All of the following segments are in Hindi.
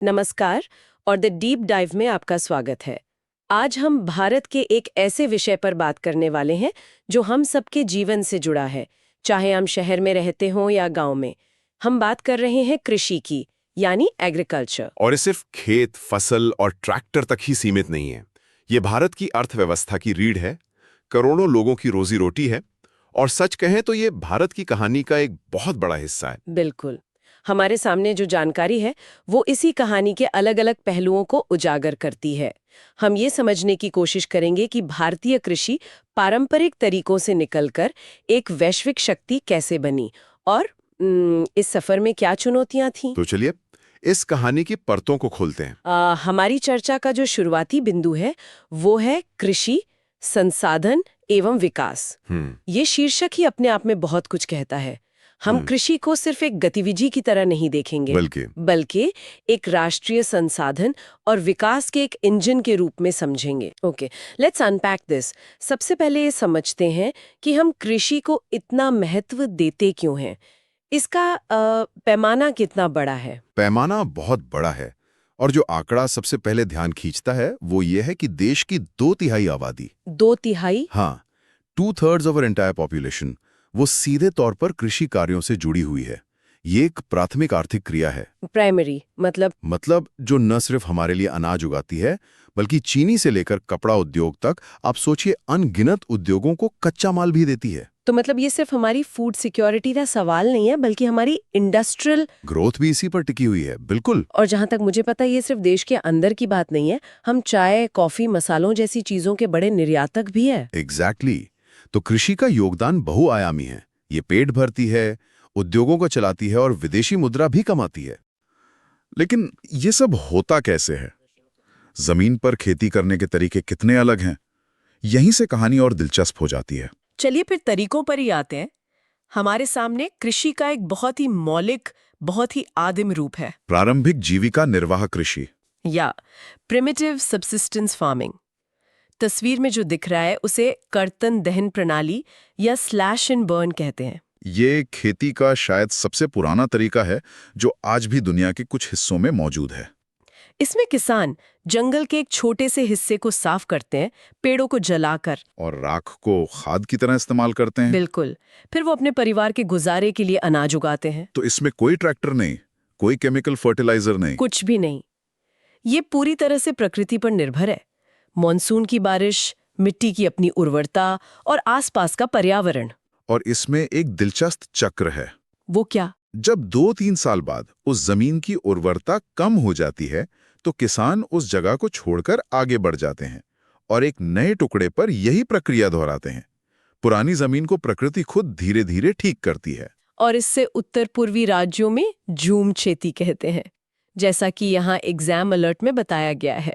नमस्कार और द डीप डाइव में आपका स्वागत है। आज हम भारत के एक ऐसे विषय पर बात करने वाले हैं जो हम सबके जीवन से जुड़ा है, चाहे हम शहर में रहते हों या गांव में। हम बात कर रहे हैं कृषि की, यानी एग्रीकल्चर। और ये सिर्फ खेत, फसल और ट्रैक्टर तक ही सीमित नहीं है। ये भारत की अर्थव्यवस्था की रीढ़ है, करोड़ों लोगों की रोजी रोटी है और सच कहें तो ये भारत की कहानी का एक बहुत बड़ा हिस्सा है। बिल्कुल। हमारे सामने जो जानकारी है वो इसी कहानी के अलग अलग पहलुओं को उजागर करती है। हम ये समझने की कोशिश करेंगे कि भारतीय कृषि पारंपरिक तरीकों से निकलकर एक वैश्विक शक्ति कैसे बनी और इस सफर में क्या चुनौतियां थीं। तो चलिए इस कहानी की परतों को खोलते हैं। हमारी चर्चा का जो शुरुआती बिंदु है वो है कृषि, संसाधन एवं विकास। ये शीर्षक ही अपने आप में बहुत कुछ कहता है। हम कृषि को सिर्फ एक गतिविधि की तरह नहीं देखेंगे, बल्कि एक राष्ट्रीय संसाधन और विकास के एक इंजन के रूप में समझेंगे। Okay, let's unpack this. सबसे पहले ये समझते हैं कि हम कृषि को इतना महत्व देते क्यों हैं। इसका पैमाना कितना बड़ा है? पैमाना बहुत बड़ा है और जो आंकड़ा सबसे पहले ध्यान खींचता है वो ये है कि देश की 2/3 आबादी, 2/3? हाँ, 2/3 ऑफ आवर एंटायर पॉपुलेशन वो सीधे तौर पर कृषि कार्यों से जुड़ी हुई है। ये एक प्राथमिक आर्थिक क्रिया है। प्राइमरी मतलब जो न सिर्फ हमारे लिए अनाज उगाती है, बल्कि चीनी से लेकर कपड़ा उद्योग तक आप सोचिए अनगिनत उद्योगों को कच्चा माल भी देती है। तो मतलब ये सिर्फ हमारी फूड सिक्योरिटी का सवाल नहीं है, बल्कि हमारी इंडस्ट्रियल ग्रोथ भी इसी पर टिकी हुई है। बिल्कुल। और जहां तक मुझे पता है ये सिर्फ देश के अंदर की बात नहीं है, हम चाय, कॉफी, मसालों जैसी चीजों के बड़े निर्यातक भी है। एग्जैक्टली। तो कृषि का योगदान बहुआयामी है। ये पेट भरती है, उद्योगों को चलाती है और विदेशी मुद्रा भी कमाती है। लेकिन ये सब होता कैसे है? जमीन पर खेती करने के तरीके कितने अलग हैं? यहीं से कहानी और दिलचस्प हो जाती है। चलिए फिर तरीकों पर ही आते हैं। हमारे सामने कृषि का एक बहुत ही मौलिक, बहुत ही आदिम रूप है। प्रारंभिक जीविका निर्वाह कृषि या प्रिमिटिव सब्सिस्टेंस फार्मिंग। तस्वीर में जो दिख रहा है उसे कर्तन दहन प्रणाली या स्लैश एंड बर्न कहते हैं। ये खेती का शायद सबसे पुराना तरीका है जो आज भी दुनिया के कुछ हिस्सों में मौजूद है। इसमें किसान जंगल के एक छोटे से हिस्से को साफ करते हैं, पेड़ों को जलाकर, और राख को खाद की तरह इस्तेमाल करते हैं। बिल्कुल। फिर वो अपने परिवार के गुजारे के लिए अनाज उगाते हैं। तो इसमें कोई ट्रैक्टर नहीं, कोई केमिकल फर्टिलाइजर नहीं, कुछ भी नहीं। ये पूरी तरह से प्रकृति पर निर्भर है। मॉनसून की बारिश, मिट्टी की अपनी उर्वरता और आसपास का पर्यावरण। और इसमें एक दिलचस्प चक्र है। वो क्या? जब 2-3 साल बाद उस जमीन की उर्वरता कम हो जाती है तो किसान उस जगह को छोड़कर आगे बढ़ जाते हैं और एक नए टुकड़े पर यही प्रक्रिया दोहराते हैं। पुरानी जमीन को प्रकृति खुद धीरे धीरे ठीक करती है। और इससे उत्तर पूर्वी राज्यों में झूम खेती कहते हैं, जैसा कि यहाँ एग्जाम अलर्ट में बताया गया है।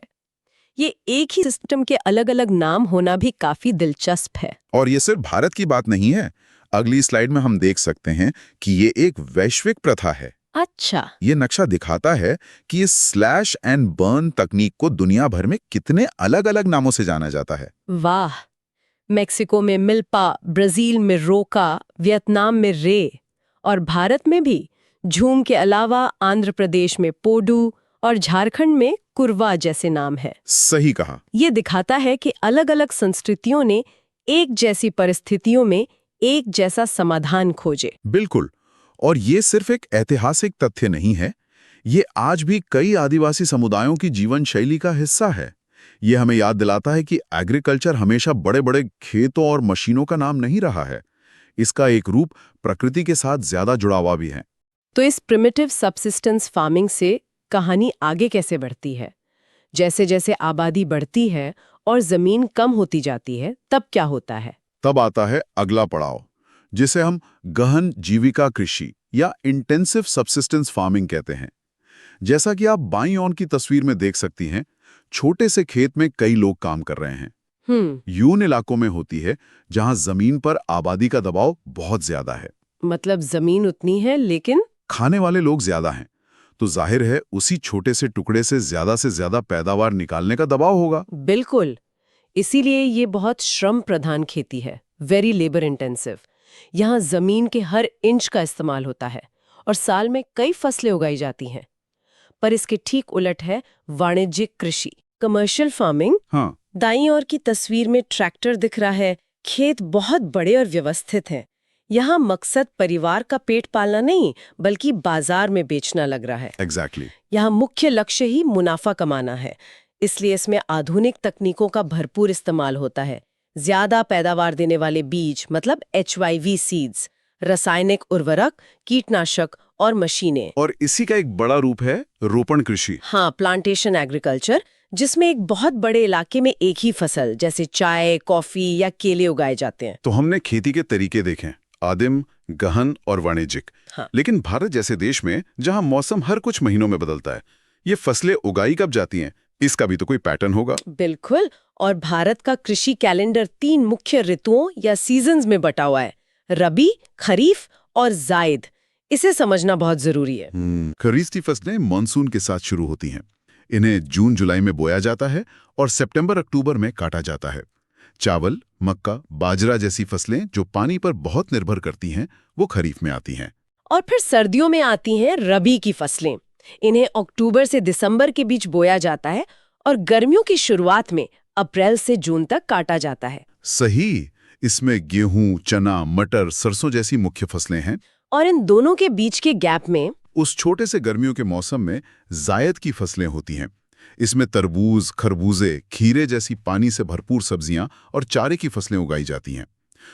ये एक ही सिस्टम के अलग अलग नाम होना भी काफी दिलचस्प है। और ये सिर्फ भारत की बात नहीं है। अगली स्लाइड में हम देख सकते हैं कि ये एक वैश्विक प्रथा है। अच्छा। ये नक्शा दिखाता है कि इस स्लैश एंड बर्न तकनीक को दुनिया भर में कितने अलग अलग नामों से जाना जाता है। वाह! मेक्सिको में मिल्पा, ब्राजील में रोका, वियतनाम में रे और भारत में भी झूम के अलावा आंध्र प्रदेश में पोडू और झारखंड में कुरवा जैसे नाम है। सही कहा। ये दिखाता है कि अलग अलग संस्कृतियों ने एक जैसी परिस्थितियों में एक जैसा समाधान खोजे। बिल्कुल। और ये सिर्फ एक ऐतिहासिक तथ्य नहीं है, ये आज भी कई आदिवासी समुदायों की जीवन शैली का हिस्सा है। ये हमें याद दिलाता है कि एग्रीकल्चर हमेशा बड़े बड़े खेतों और मशीनों का नाम नहीं रहा है। इसका एक रूप प्रकृति के साथ ज्यादा जुड़ा हुआ भी है। तो इस प्रिमिटिव सबसिस्टेंस फार्मिंग से कहानी आगे कैसे बढ़ती है? जैसे जैसे आबादी बढ़ती है और जमीन कम होती जाती है, तब क्या होता है? तब आता है अगला पड़ाव, जिसे हम गहन जीविका कृषि या इंटेंसिव सबसिस्टेंस फार्मिंग कहते हैं। जैसा कि आप बाईं ओर की तस्वीर में देख सकती हैं, छोटे से खेत में कई लोग काम कर रहे हैं। यूं इलाकों में होती है जहां जमीन पर आबादी का दबाव बहुत ज्यादा है। मतलब जमीन उतनी है लेकिन खाने वाले लोग ज्यादा हैं, तो जाहिर है उसी छोटे से टुकड़े से ज्यादा पैदावार निकालने का दबाव होगा। बिल्कुल। इसीलिए ये बहुत श्रम प्रधान खेती है, वेरी लेबर इंटेंसिव। यहाँ जमीन के हर इंच का इस्तेमाल होता है और साल में कई फसलें उगाई जाती हैं। पर इसके ठीक उलट है वाणिज्यिक कृषि, कमर्शियल फार्मिंग। हाँ, दाईं ओर की तस्वीर में ट्रैक्टर दिख रहा है, खेत बहुत बड़े और व्यवस्थित हैं। यहाँ मकसद परिवार का पेट पालना नहीं, बल्कि बाजार में बेचना लग रहा है। एग्जैक्टली। यहाँ मुख्य लक्ष्य ही मुनाफा कमाना है, इसलिए इसमें आधुनिक तकनीकों का भरपूर इस्तेमाल होता है। ज्यादा पैदावार देने वाले बीज मतलब HYV सीड्स, रासायनिक उर्वरक, कीटनाशक और मशीनें। और इसी का एक बड़ा रूप है रोपण कृषि। हाँ, प्लांटेशन एग्रीकल्चर, जिसमें एक बहुत बड़े इलाके में एक ही फसल जैसे चाय, कॉफी या केले उगाए जाते हैं। तो हमने खेती के तरीके देखे, आदिम, गहन और वाणिज्यिक। हाँ। लेकिन भारत जैसे देश में जहां मौसम हर कुछ महीनों में बदलता है, ये फसलें उगाई कब जाती हैं, इसका भी तो कोई पैटर्न होगा। बिल्कुल, और भारत का कृषि कैलेंडर 3 मुख्य ऋतुओं या सीजन्स में बटा हुआ है, रबी, खरीफ और जायद। इसे समझना बहुत जरूरी है। खरीफ की फसलें मानसून के साथ शुरू होती हैं। इन्हें जून जुलाई में बोया जाता है और सितंबर अक्टूबर में काटा जाता है। चावल, मक्का, बाजरा जैसी फसलें जो पानी पर बहुत निर्भर करती हैं, वो खरीफ में आती हैं। और फिर सर्दियों में आती हैं रबी की फसलें। इन्हें अक्टूबर से दिसंबर के बीच बोया जाता है और गर्मियों की शुरुआत में अप्रैल से जून तक काटा जाता है। सही। इसमें गेहूं, चना, मटर, सरसों जैसी मुख्य फसलें हैं। और इन दोनों के बीच के गैप में उस छोटे से गर्मियों के मौसम में जायद की फसलें होती हैं। इसमें तरबूज, खरबूजे, खीरे जैसी पानी से भरपूर सब्जियां और चारे की फसलें उगाई जाती हैं।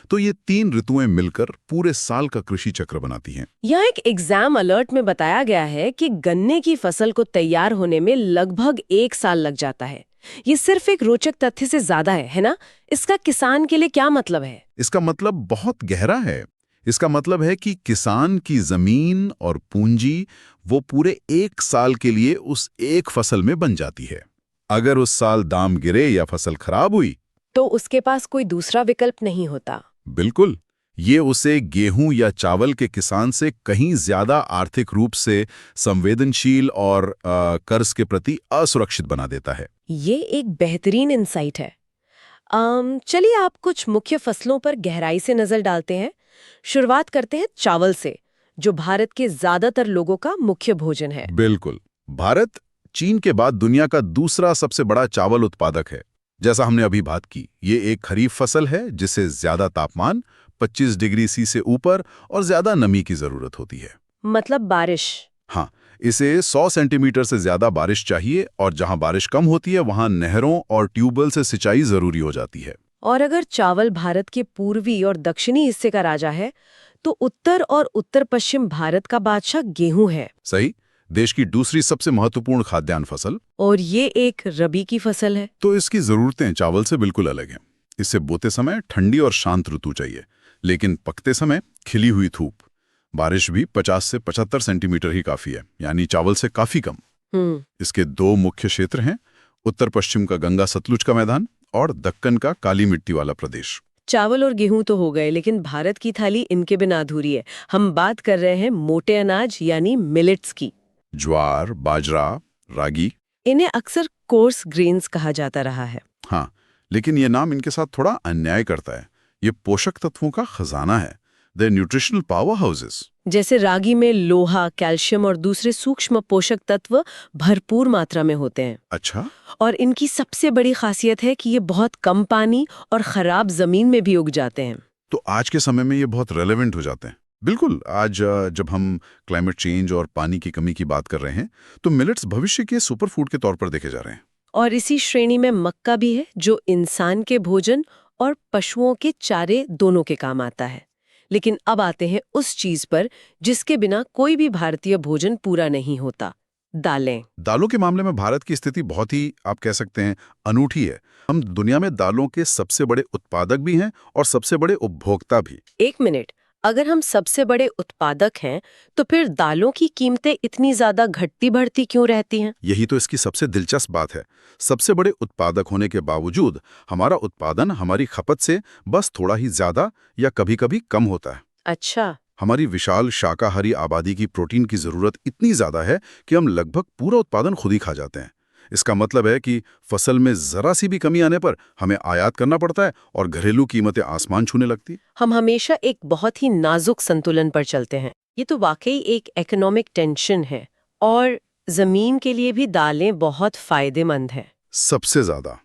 तो ये 3 ऋतुएं मिलकर पूरे साल का कृषि चक्र बनाती हैं। यहाँ एक एग्जाम अलर्ट में बताया गया है कि गन्ने की फसल को तैयार होने में लगभग 1 साल लग जाता है। ये सिर्फ एक रोचक तथ्य से ज्यादा है ना? इसका किसान के लिए क्या मतलब है? इसका मतलब बहुत गहरा है। इसका मतलब है कि किसान की जमीन और पूंजी वो पूरे 1 साल के लिए उस एक फसल में बन जाती है। अगर उस साल दाम गिरे या फसल खराब हुई तो उसके पास कोई दूसरा विकल्प नहीं होता। बिल्कुल, ये उसे गेहूं या चावल के किसान से कहीं ज्यादा आर्थिक रूप से संवेदनशील और कर्ज के प्रति असुरक्षित बना देता है। ये एक बेहतरीन इंसाइट है। चलिए आप कुछ मुख्य फसलों पर गहराई से नजर डालते हैं। शुरुआत करते हैं चावल से, जो भारत के ज्यादातर लोगों का मुख्य भोजन है। बिल्कुल। भारत चीन के बाद दुनिया का दूसरा सबसे बड़ा चावल उत्पादक है। जैसा हमने अभी बात की, ये एक खरीफ फसल है जिसे ज्यादा तापमान, 25 डिग्री सी से ऊपर और ज्यादा नमी की जरूरत होती है। मतलब बारिश। हाँ, इसे 100 सेंटीमीटर से ज्यादा बारिश चाहिए और जहां बारिश कम होती है वहां नहरों और ट्यूबवेल से सिंचाई जरूरी हो जाती है। और अगर चावल भारत के पूर्वी और दक्षिणी हिस्से का राजा है, तो उत्तर और उत्तर पश्चिम भारत का बादशाह गेहूं है। सही। देश की दूसरी सबसे महत्वपूर्ण खाद्यान्न फसल। और ये एक रबी की फसल है। तो इसकी जरूरतें चावल से बिल्कुल अलग हैं। इसे बोते समय ठंडी और शांत ऋतु चाहिए, लेकिन पकते समय खिली हुई धूप। बारिश भी 50 से 75 सेंटीमीटर ही काफी है, यानी चावल से काफी कम। इसके 2 मुख्य क्षेत्र हैं, उत्तर पश्चिम का गंगा सतलुज का मैदान और दक्कन का काली मिट्टी वाला प्रदेश। चावल और गेहूं तो हो गए, लेकिन भारत की थाली इनके बिना अधूरी है। हम बात कर रहे हैं मोटे अनाज यानी मिलेट्स की। ज्वार, बाजरा, रागी। इन्हें अक्सर कोर्स ग्रेन्स कहा जाता रहा है। हाँ, लेकिन ये नाम इनके साथ थोड़ा अन्याय करता है। ये पोषक तत्वों का खजाना है। They're nutritional powerhouses। जैसे रागी में लोहा, कैल्शियम और दूसरे सूक्ष्म पोषक तत्व भरपूर मात्रा में होते हैं। अच्छा। और इनकी सबसे बड़ी खासियत है कि ये बहुत कम पानी और खराब जमीन में भी उग जाते हैं। तो आज के समय में ये बहुत रेलेवेंट हो जाते हैं। बिल्कुल, आज जब हम क्लाइमेट चेंज और पानी की कमी की बात कर रहे हैं, तो मिलेट्स भविष्य के सुपरफूड के तौर पर देखे जा रहे हैं। और इसी श्रेणी में मक्का भी है, जो इंसान के भोजन और पशुओं के चारे दोनों के काम आता है। लेकिन अब आते हैं उस चीज पर जिसके बिना कोई भी भारतीय भोजन पूरा नहीं होता, दालें। दालों के मामले में भारत की स्थिति बहुत ही, आप कह सकते हैं, अनूठी है। हम दुनिया में दालों के सबसे बड़े उत्पादक भी हैं और सबसे बड़े उपभोक्ता भी। एक मिनट, अगर हम सबसे बड़े उत्पादक हैं, तो फिर दालों की कीमतें इतनी ज्यादा घटती बढ़ती क्यों रहती हैं? यही तो इसकी सबसे दिलचस्प बात है। सबसे बड़े उत्पादक होने के बावजूद हमारा उत्पादन हमारी खपत से बस थोड़ा ही ज्यादा या कभी-कभी कम होता है। अच्छा। हमारी विशाल शाकाहारी आबादी की प्रोटीन की जरूरत इतनी ज्यादा है कि हम लगभग पूरा उत्पादन खुद ही खा जाते हैं। इसका मतलब है कि फसल में जरा सी भी कमी आने पर हमें आयात करना पड़ता है और घरेलू कीमतें आसमान छूने लगती। हम हमेशा एक बहुत ही नाजुक संतुलन पर चलते हैं। ये तो वाकई एक इकोनॉमिक टेंशन है। और जमीन के लिए भी दालें बहुत फायदेमंद हैं। सबसे ज्यादा।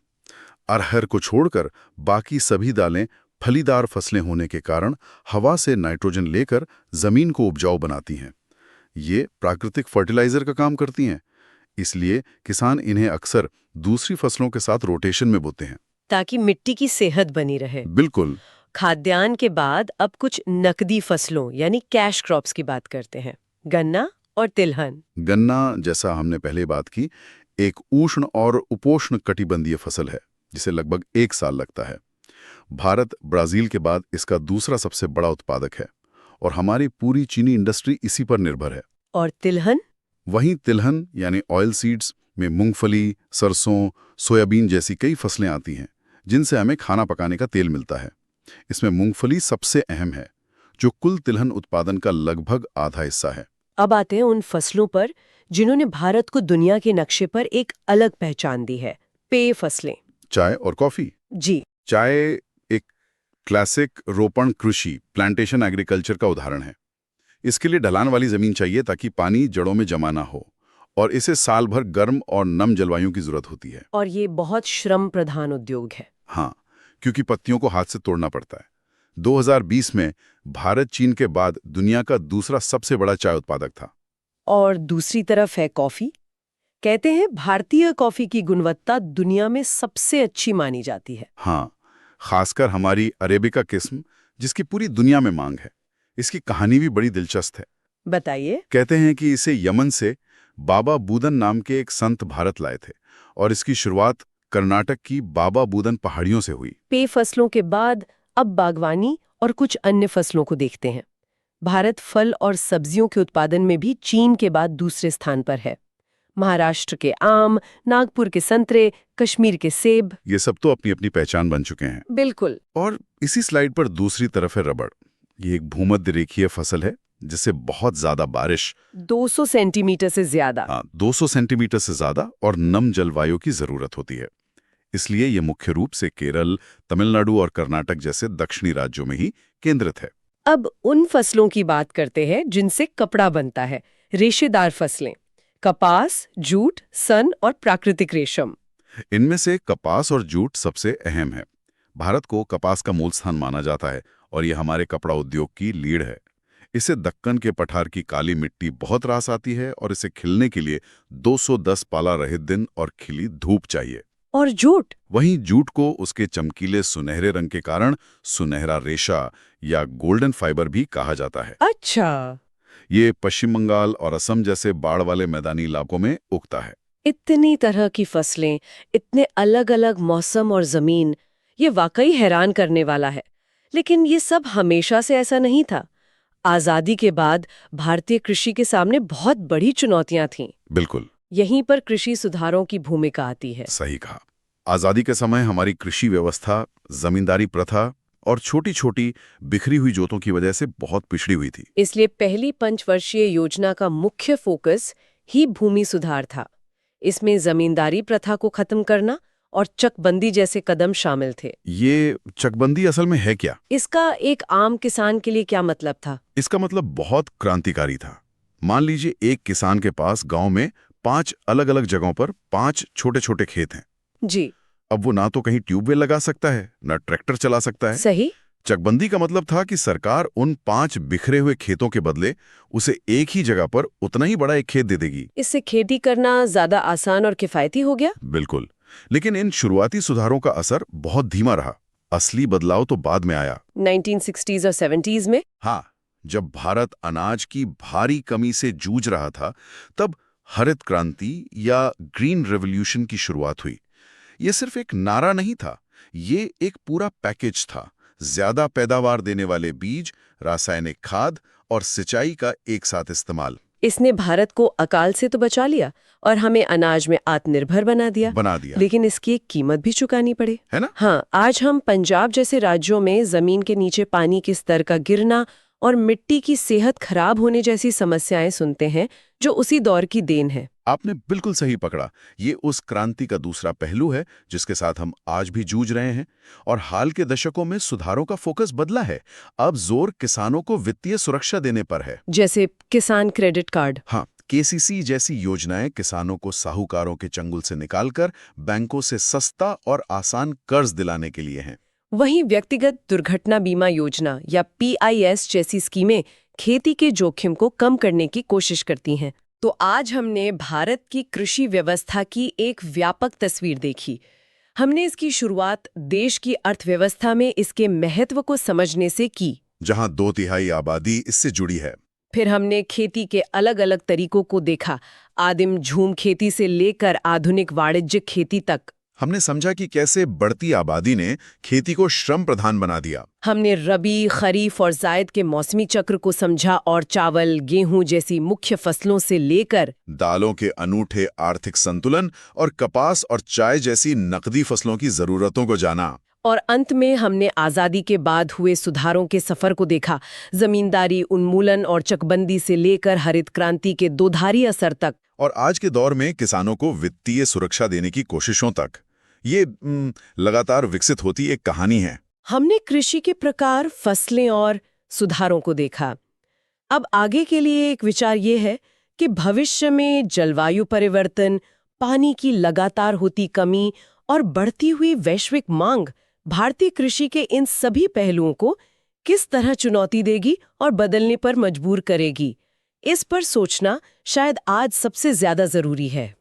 अरहर को छोड़कर बाकी सभी दालें फलीदार फसलें होने के कारण हवा से नाइट्रोजन लेकर जमीन को उपजाऊ बनाती हैं। ये प्राकृतिक फर्टिलाइजर का काम करती हैं। इसलिए किसान इन्हें अक्सर दूसरी फसलों के साथ रोटेशन में बोते हैं, ताकि मिट्टी की सेहत बनी रहे। बिल्कुल। खाद्यान्न के बाद अब कुछ नकदी फसलों यानी कैश क्रॉप्स की बात करते हैं। गन्ना और तिलहन। गन्ना, जैसा हमने पहले बात की, एक उष्ण और उपोष्ण कटिबंधीय फसल है जिसे लगभग 1 साल लगता है। भारत ब्राजील के बाद इसका दूसरा सबसे बड़ा उत्पादक है और हमारी पूरी चीनी इंडस्ट्री इसी पर निर्भर है। और तिलहन? वहीं तिलहन यानी ऑयल सीड्स में मूंगफली, सरसों, सोयाबीन जैसी कई फसलें आती हैं जिनसे हमें खाना पकाने का तेल मिलता है। इसमें मूंगफली सबसे अहम है, जो कुल तिलहन उत्पादन का लगभग आधा हिस्सा है। अब आते हैं उन फसलों पर जिन्होंने भारत को दुनिया के नक्शे पर एक अलग पहचान दी है। पेय फसलें। चाय और कॉफी। जी। चाय एक क्लासिक रोपण कृषि, प्लांटेशन एग्रीकल्चर का उदाहरण है। इसके लिए ढलान वाली जमीन चाहिए ताकि पानी जड़ों में जमा ना हो, और इसे साल भर गर्म और नम जलवायु की जरूरत होती है। और ये बहुत श्रम प्रधान उद्योग है। हाँ, क्योंकि पत्तियों को हाथ से तोड़ना पड़ता है। 2020 में भारत चीन के बाद दुनिया का दूसरा सबसे बड़ा चाय उत्पादक था। और दूसरी तरफ है कॉफी। कहते हैं भारतीय कॉफी की गुणवत्ता दुनिया में सबसे अच्छी मानी जाती है। हाँ, खासकर हमारी अरेबिका किस्म, जिसकी पूरी दुनिया में मांग है। इसकी कहानी भी बड़ी दिलचस्प है। बताइए। कहते हैं कि इसे यमन से बाबा बूदन नाम के एक संत भारत लाए थे और इसकी शुरुआत कर्नाटक की बाबा बूदन पहाड़ियों से हुई। पेय फसलों के बाद अब बागवानी और कुछ अन्य फसलों को देखते हैं। भारत फल और सब्जियों के उत्पादन में भी चीन के बाद दूसरे स्थान पर है। महाराष्ट्र के आम, नागपुर के संतरे, कश्मीर के सेब, ये सब तो अपनी अपनी पहचान बन चुके हैं। बिल्कुल। और इसी स्लाइड पर दूसरी तरफ है रबड़। ये एक भूमध्य रेखीय फसल है जिसे बहुत ज्यादा बारिश, 200 सेंटीमीटर से ज्यादा। हाँ, 200 सेंटीमीटर से ज्यादा और नम जलवायु की जरूरत होती है। इसलिए ये मुख्य रूप से केरल, तमिलनाडु और कर्नाटक जैसे दक्षिणी राज्यों में ही केंद्रित है। अब उन फसलों की बात करते हैं जिनसे कपड़ा बनता है। रेशेदार फसलें, कपास, जूट, सन और प्राकृतिक रेशम। इनमें से कपास और जूट सबसे अहम है। भारत को कपास का मूल स्थान माना जाता है और ये हमारे कपड़ा उद्योग की लीड है। इसे दक्कन के पठार की काली मिट्टी बहुत रास आती है और इसे खिलने के लिए 210 पाला रहित दिन और खिली धूप चाहिए। और जूट? वहीं जूट को उसके चमकीले सुनहरे रंग के कारण सुनहरा रेशा या गोल्डन फाइबर भी कहा जाता है। अच्छा। ये पश्चिम बंगाल और असम जैसे बाढ़ वाले मैदानी इलाकों में उगता है। इतनी तरह की फसलें, इतने अलग अलग मौसम और जमीन, ये वाकई हैरान करने वाला है। लेकिन ये सब हमेशा से ऐसा नहीं था। आजादी के बाद भारतीय कृषि के सामने बहुत बड़ी चुनौतियां थीं। बिल्कुल। यहीं पर कृषि सुधारों की भूमिका आती है। सही कहा। आजादी के समय हमारी कृषि व्यवस्था, जमींदारी प्रथा और छोटी छोटी बिखरी हुई जोतों की वजह से बहुत पिछड़ी हुई थी। इसलिए पहली पंचवर्षीय योजना का मुख्य फोकस ही भूमि सुधार था। इसमें जमींदारी प्रथा को खत्म करना और चकबंदी जैसे कदम शामिल थे। ये चकबंदी असल में है क्या? इसका एक आम किसान के लिए क्या मतलब था? इसका मतलब बहुत क्रांतिकारी था। मान लीजिए एक किसान के पास गांव में 5 अलग-अलग जगहों पर 5 छोटे-छोटे खेत हैं। जी। अब वो ना तो कहीं ट्यूबवेल लगा सकता है, ना ट्रैक्टर चला सकता है। सही। चकबंदी का मतलब था कि सरकार उन 5 बिखरे हुए खेतों के बदले उसे एक ही जगह पर उतना ही बड़ा एक खेत दे देगी। इससे खेती करना ज्यादा आसान और किफायती हो गया। बिल्कुल। लेकिन इन शुरुआती सुधारों का असर बहुत धीमा रहा। असली बदलाव तो बाद में आया, 1960s और 70s में। हाँ, जब भारत अनाज की भारी कमी से जूझ रहा था, तब हरित क्रांति या ग्रीन रेवोल्यूशन की शुरुआत हुई। ये सिर्फ एक नारा नहीं था, ये एक पूरा पैकेज था। ज्यादा पैदावार देने वाले बीज, रासायनिक खाद और सिंचाई का एक साथ इस्तेमाल। इसने भारत को अकाल से तो बचा लिया और हमें अनाज में आत्मनिर्भर बना दिया। लेकिन इसकी एक कीमत भी चुकानी पड़े, है ना? हाँ, आज हम पंजाब जैसे राज्यों में जमीन के नीचे पानी के स्तर का गिरना और मिट्टी की सेहत खराब होने जैसी समस्याएं सुनते हैं, जो उसी दौर की देन है। आपने बिल्कुल सही पकड़ा। ये उस क्रांति का दूसरा पहलू है जिसके साथ हम आज भी जूझ रहे हैं। और हाल के दशकों में सुधारों का फोकस बदला है। अब जोर किसानों को वित्तीय सुरक्षा देने पर है। जैसे किसान क्रेडिट कार्ड। हाँ, केसीसी जैसी योजनाएं किसानों को साहूकारों के चंगुल से निकालकर बैंकों से सस्ता और आसान कर्ज दिलाने के लिए हैं। वहीं व्यक्तिगत दुर्घटना बीमा योजना या PIS जैसी स्कीमें खेती के जोखिम को कम करने की कोशिश करती हैं। तो आज हमने भारत की कृषि व्यवस्था की एक व्यापक तस्वीर देखी। हमने इसकी शुरुआत देश की अर्थव्यवस्था में इसके महत्व को समझने से की, जहां 2/3 आबादी इससे जुड़ी है। फिर हमने खेती के अलग-अलग तरीकों को देखा, आदिम झूम खेती से लेकर आधुनिक वाणिज्यिक खेती तक। हमने समझा कि कैसे बढ़ती आबादी ने खेती को श्रम प्रधान बना दिया। हमने रबी, खरीफ और जायद के मौसमी चक्र को समझा और चावल, गेहूं जैसी मुख्य फसलों से लेकर दालों के अनूठे आर्थिक संतुलन और कपास और चाय जैसी नकदी फसलों की जरूरतों को जाना। और अंत में हमने आज़ादी के बाद हुए सुधारों के सफर को देखा, जमींदारी उन्मूलन और चकबंदी से लेकर हरित क्रांति के दोधारी असर तक, और आज के दौर में किसानों को वित्तीय सुरक्षा देने की कोशिशों तक। ये लगातार विकसित होती एक कहानी है। हमने कृषि के प्रकार, फसलें और सुधारों को देखा। अब आगे के लिए एक विचार ये है कि भविष्य में जलवायु परिवर्तन, पानी की लगातार होती कमी और बढ़ती हुई वैश्विक मांग भारतीय कृषि के इन सभी पहलुओं को किस तरह चुनौती देगी और बदलने पर मजबूर करेगी। इस पर सोचना शायद आज सबसे ज्यादा जरूरी है।